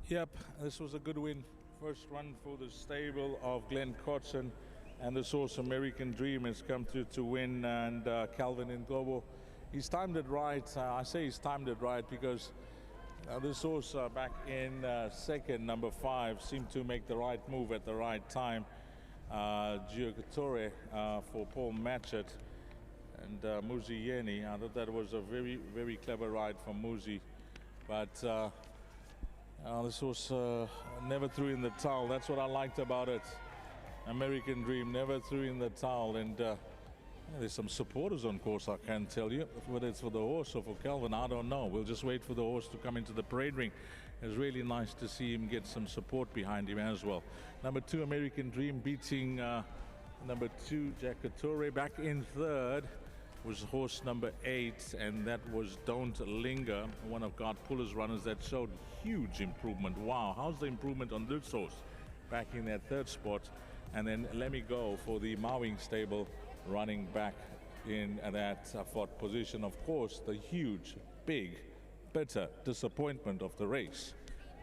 Yep, this was a good win. First run for the stable of Glenn Cotson, and the source American Dream has come through to win, and Calvin in Global. He's timed it right. I say he's timed it right because the source back in second, number 5, seemed to make the right move at the right time. Giocatore for Paul Matchett and Muzi Yeni. I thought that was a very, very clever ride from Muzi. But this was never threw in the towel. That's what I liked about it. American Dream never threw in the towel. And there's some supporters on course, I can tell you. Whether it's for the horse or for Calvin, I don't know. We'll just wait for the horse to come into the parade ring. It's really nice to see him get some support behind him as well. Number 2, American Dream, beating number 2, Giocatore. Back in third was horse number 8, and that was Don't Linger, one of God Puller's runners that showed huge improvement. Wow, how's the improvement on this horse? Back in that third spot. And then Let Me Go for the Mowing stable, running back in that fourth position. Of course, the huge, big, bitter disappointment of the race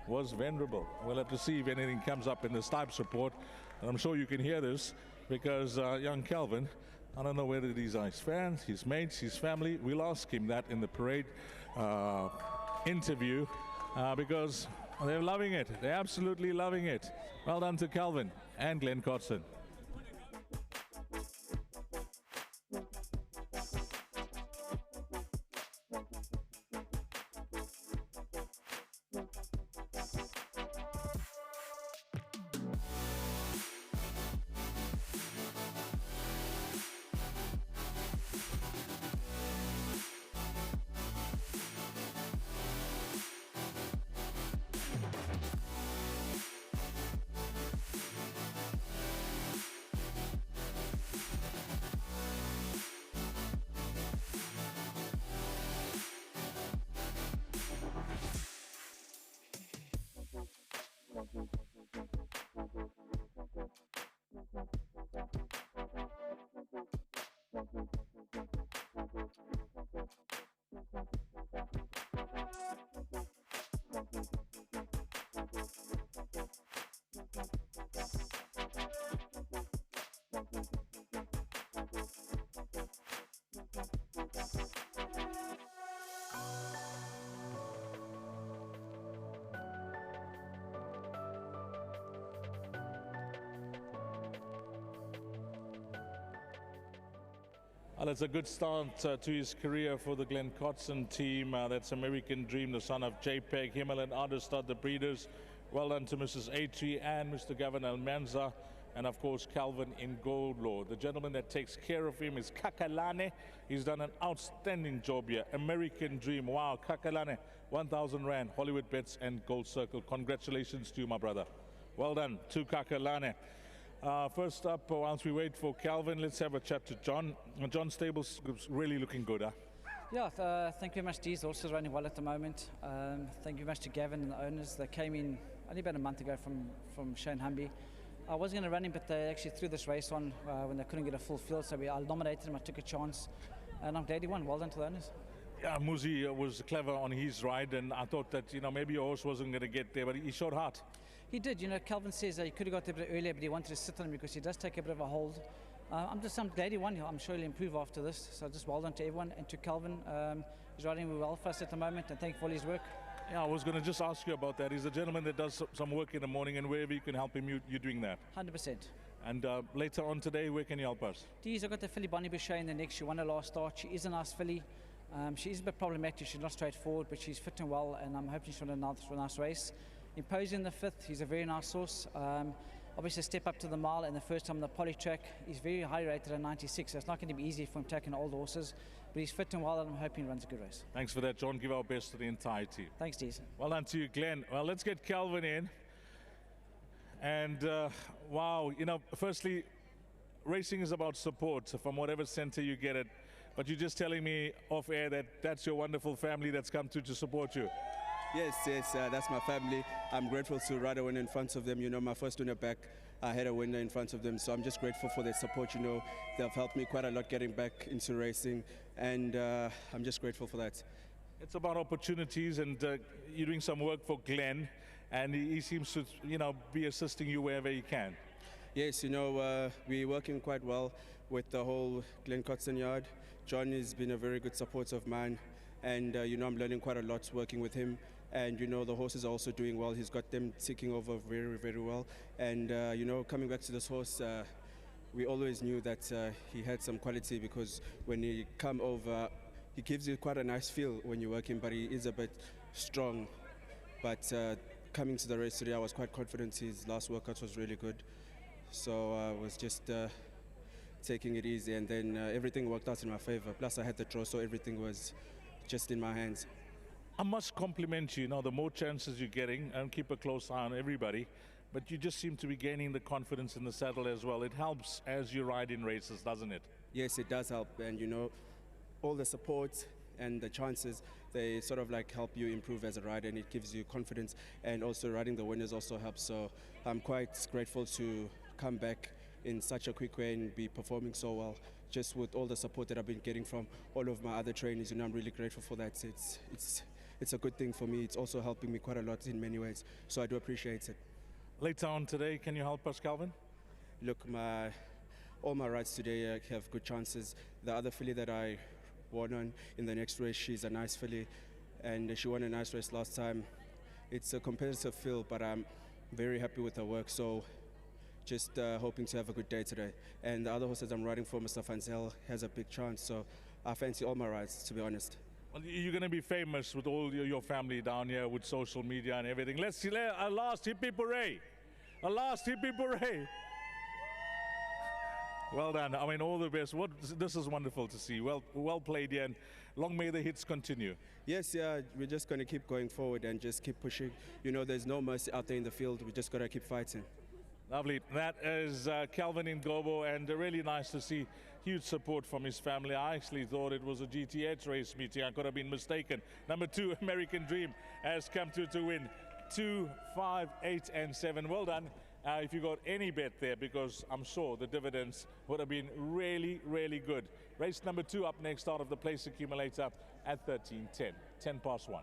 was Venerable. We'll have to see if anything comes up in the Stipes report. And I'm sure you can hear this because young Calvin, I don't know whether these are his fans, his mates, his family. We'll ask him that in the parade interview because they're loving it. They're absolutely loving it. Well done to Calvin and Glenn Cotson. Well, it's a good start to his career for the Glenn Cotson team. That's American Dream, the son of JPEG, Himmel and Adderstad, the breeders. Well done to Mrs. Atri and Mr. Gavin Almanza, and of course Calvin in Gold Law. The gentleman that takes care of him is Kakalane. He's done an outstanding job here. American Dream, wow, Kakalane, 1,000 Rand, Hollywoodbets and Gold Circle. Congratulations to you, my brother. Well done to Kakalane. First up, whilst we wait for Calvin, let's have a chat to John. John Stable's really looking good, huh? Yeah, thank you very much. These horses are running well at the moment. Thank you very much to Gavin and the owners. They came in only about a month ago from Shane Humby. I was going to run him, but they actually threw this race on when they couldn't get a full field, so I nominated him. I took a chance, and I'm glad he won. Well done to the owners. Yeah, Muzi was clever on his ride, and I thought that, maybe your horse wasn't going to get there, but he showed heart. He did. Calvin says he could have got there a bit earlier, but he wanted to sit on him because he does take a bit of a hold. I'm glad he won. I'm sure he'll improve after this. So just well done to everyone and to Calvin. He's riding well for us at the moment, and thank you for all his work. Yeah, I was going to just ask you about that. He's a gentleman that does some work in the morning, and wherever you can help him, you're doing that. 100%. And later on today, where can you help us? I've got the filly Bonnie Boucher in the next. She won her last start. She is a nice filly. She is a bit problematic. She's not straightforward, but she's fit and well, and I'm hoping she'll run a nice race. Imposing the 5th, he's a very nice horse. Obviously, a step up to the mile, and the first time on the poly track, he's very high rated at 96, so it's not going to be easy for him taking older horses, but he's fit and well, and I'm hoping he runs a good race. Thanks for that, John. Give our best to the entire team. Thanks, Deez. Well done to you, Glenn. Well, let's get Calvin in. And wow, firstly, racing is about support from whatever center you get it, but you're just telling me off air that that's your wonderful family that's come to support you. Yes, that's my family. I'm grateful to ride a winner in front of them. My first winner back, I had a winner in front of them, so I'm just grateful for their support. They've helped me quite a lot getting back into racing, and I'm just grateful for that. It's about opportunities, and you're doing some work for Glenn, and he seems to, be assisting you wherever he can. Yes, we're working quite well with the whole Glen Cotson yard. John has been a very good supporter of mine, and I'm learning quite a lot working with him. And the horses are also doing well. He's got them ticking over very, very well. And coming back to this horse, we always knew that he had some quality, because when he come over, he gives you quite a nice feel when you're working, but he is a bit strong. But coming to the race today, I was quite confident. His last workout was really good. So I was just taking it easy, and then everything worked out in my favor. Plus I had the draw, so everything was just in my hands. I must compliment you. The more chances you're getting, and keep a close eye on everybody, but you just seem to be gaining the confidence in the saddle as well. It helps as you ride in races, doesn't it? Yes, it does help, and all the support and the chances, they sort of like help you improve as a rider, and it gives you confidence, and also riding the winners also helps. So I'm quite grateful to come back in such a quick way and be performing so well, just with all the support that I've been getting from all of my other trainers. I'm really grateful for that. It's a good thing for me. It's also helping me quite a lot in many ways, so I do appreciate it. Later on today, can you help us, Calvin? Look, all my rides today have good chances. The other filly that I won on in the next race, she's a nice filly, and she won a nice race last time. It's a competitive field, but I'm very happy with her work, so just hoping to have a good day today. And the other horses I'm riding for, Mr. Fanzel, has a big chance, so I fancy all my rides, to be honest. Well, you're going to be famous with all your family down here with social media and everything. Let's see a last hip hip hooray. A last hip hip hooray. Well done. I mean, all the best. This is wonderful to see. Well played here, and long may the hits continue. Yes, yeah, we're just going to keep going forward and just keep pushing. There's no mercy out there in the field. We just got to keep fighting. Lovely. That is Calvin Ngobo, and really nice to see huge support from his family. I actually thought it was a GTH race meeting. I could have been mistaken. Number 2, American Dream, has come to win 2, 5, 8, and 7. Well done. If you got any bet there, because I'm sure the dividends would have been really, really good. Race number 2 up next out of the place accumulator at 13:10, 10 past 1.